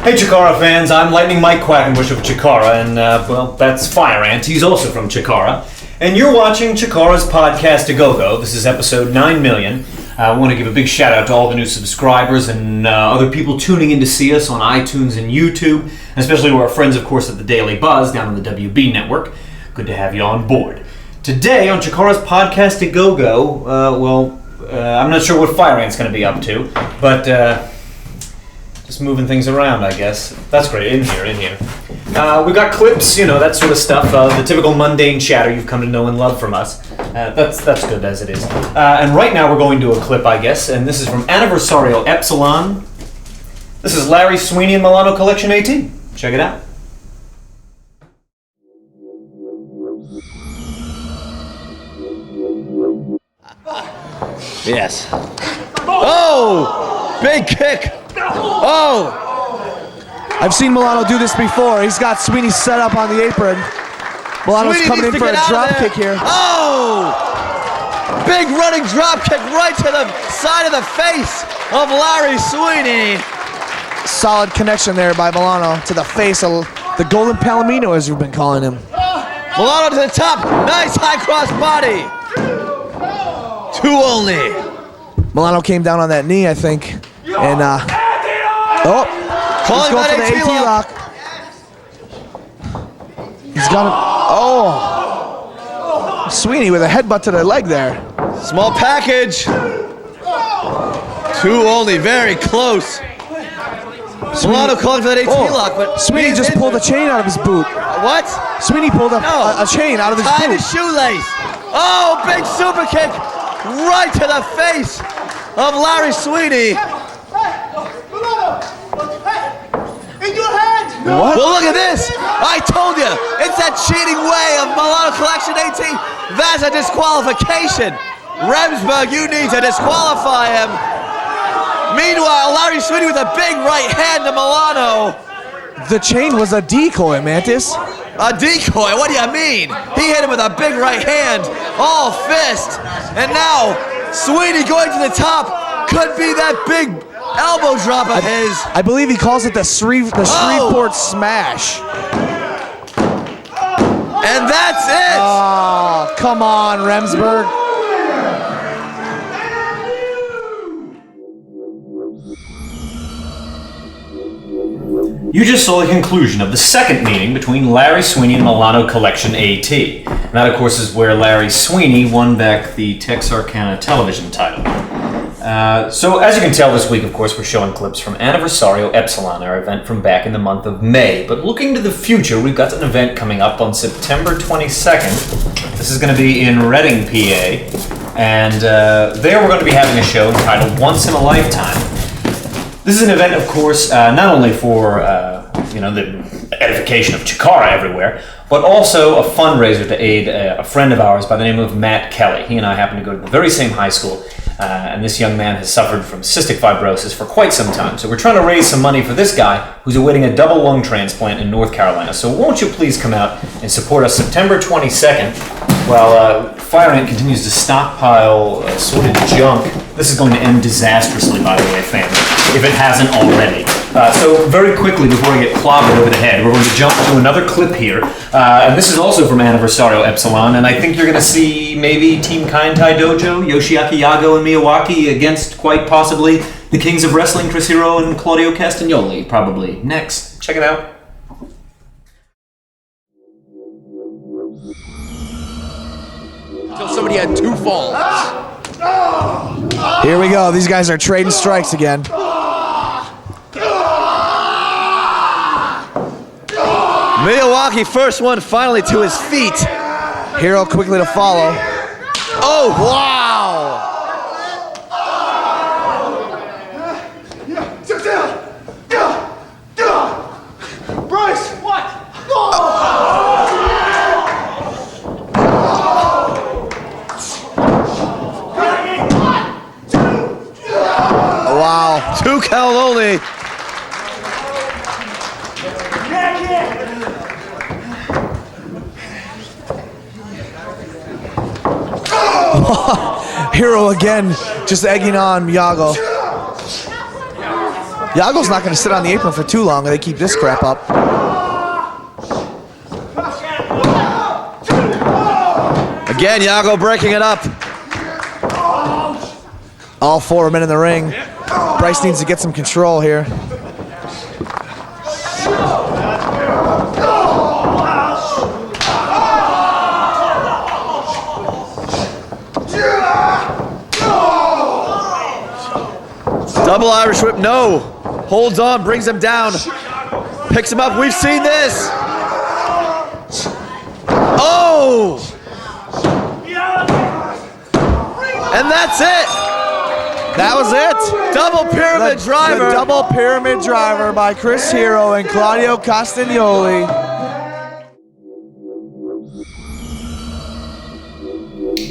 Hey Chikara fans, I'm Lightning Mike Quackenbush of Chikara, and well, that's Fire Ant. He's also from Chikara. And you're watching Chikara's podcast A Go-Go. This is episode 9 million. I want to give a big shout out to all the new subscribers and other people tuning in to see us on iTunes and YouTube, especially to our friends, of course, at the Daily Buzz down on the WB network. Good to have you on board. Today on Chikara's podcast A Go-Go, I'm not sure what Fire Ant's going to be up to, but just moving things around, I guess. That's great. In here. We've got clips, that sort of stuff. The typical mundane chatter you've come to know and love from us. That's good as it is. And right now we're going to a clip, I guess, and this is from Anniversario Epsilon. This is Larry Sweeney and Milano Collection 18. Check it out. Yes. Oh! Big kick! Oh! I've seen Milano do this before. He's got Sweeney set up on the apron. Milano's coming in for a drop kick here. Oh! Big running drop kick right to the side of the face of Larry Sweeney. Solid connection there by Milano to the face of the Golden Palomino, as we've been calling him. Milano to the top. Nice high cross body. 2 only. Milano came down on that knee, I think. And, he's going for the AT lock. He's got him. Oh! Sweeney with a headbutt to the leg there. Small package. 2 only, very close. Milano calling for that AT lock, but Sweeney just pulled a chain out of his boot. What? Sweeney pulled a chain out of his tied boot. his shoelace. Oh, big super kick right to the face of Larry Sweeney. In your hand! What? Well, look at this. I told you, it's that cheating way of Milano Collection 18. That's a disqualification. Remsburg, you need to disqualify him. Meanwhile, Larry Sweeney with a big right hand to Milano. The chain was a decoy, Mantis. A decoy? What do you mean? He hit him with a big right hand, all fist. And now, Sweeney going to the top could be that big elbow drop of his. I believe he calls it the Shreveport Smash. And that's it. Oh, come on, Remsburg. You just saw the conclusion of the second meeting between Larry Sweeney and Milano Collection AT. And that, of course, is where Larry Sweeney won back the Tex-Arkana television title. So, as you can tell this week, of course, we're showing clips from Anniversario Epsilon, our event from back in the month of May. But looking to the future, we've got an event coming up on September 22nd. This is going to be in Reading, PA. And there we're going to be having a show entitled Once in a Lifetime. This is an event, of course, not only for the edification of Chikara everywhere, but also a fundraiser to aid a friend of ours by the name of Matt Kelly. He and I happen to go to the very same high school, and this young man has suffered from cystic fibrosis for quite some time. So we're trying to raise some money for this guy who's awaiting a double lung transplant in North Carolina. So won't you please come out and support us September 22nd while Fire Ant continues to stockpile assorted junk. This is going to end disastrously, by the way, fans, if it hasn't already. So very quickly, before I get clobbered over the head, we're going to jump to another clip here. And this is also from Anniversario Epsilon, and I think you're going to see maybe Team Kaientai Dojo, Yoshiaki Yago and MIYAWAKI against quite possibly the Kings of Wrestling, Chris Hero and Claudio Castagnoli, probably. Next. Check it out. Until somebody had 2 falls. Here we go. These guys are trading strikes again. MIYAWAKI first one finally to his feet. Hero quickly to follow. Oh, wow. Bryce! What? Wow. 2 count only. Hero again, just egging on Yago. Yago's not going to sit on the apron for too long if they keep this crap up. Again, Yago breaking it up. All 4 men in the ring. Bryce needs to get some control here. Double Irish whip, no. Holds on, brings him down. Picks him up, we've seen this. Oh! And that's it. That was it. Double pyramid driver. The double pyramid driver by Chris Hero and Claudio Castagnoli.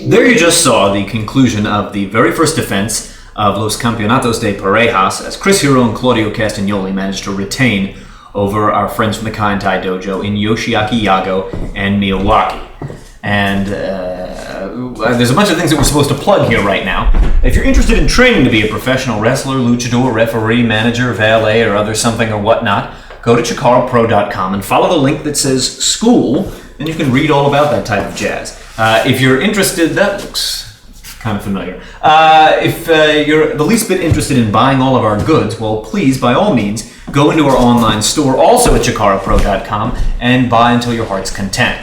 There you just saw the conclusion of the very first defense of Los Campeonatos de Parejas as Chris Hero and Claudio Castagnoli managed to retain over our friends from the Kaientai Dojo in Yoshiaki, Yago, and MIYAWAKI. And there's a bunch of things that we're supposed to plug here right now. If you're interested in training to be a professional wrestler, luchador, referee, manager, valet, or other something or whatnot, go to chikarapro.com and follow the link that says school, and you can read all about that type of jazz. If you're interested, that looks kind of familiar. If you're the least bit interested in buying all of our goods, well, please, by all means, go into our online store, also at chikarapro.com, and buy until your heart's content.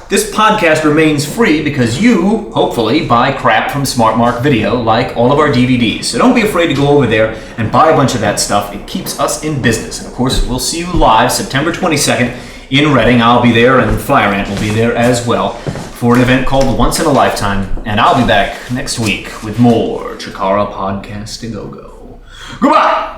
This podcast remains free because you, hopefully, buy crap from Smart Mark Video, like all of our DVDs. So don't be afraid to go over there and buy a bunch of that stuff. It keeps us in business. And of course, we'll see you live September 22nd in Reading. I'll be there, and Fire Ant will be there as well for an event called Once in a Lifetime. And I'll be back next week with more Chikara Podcast to Go. Goodbye!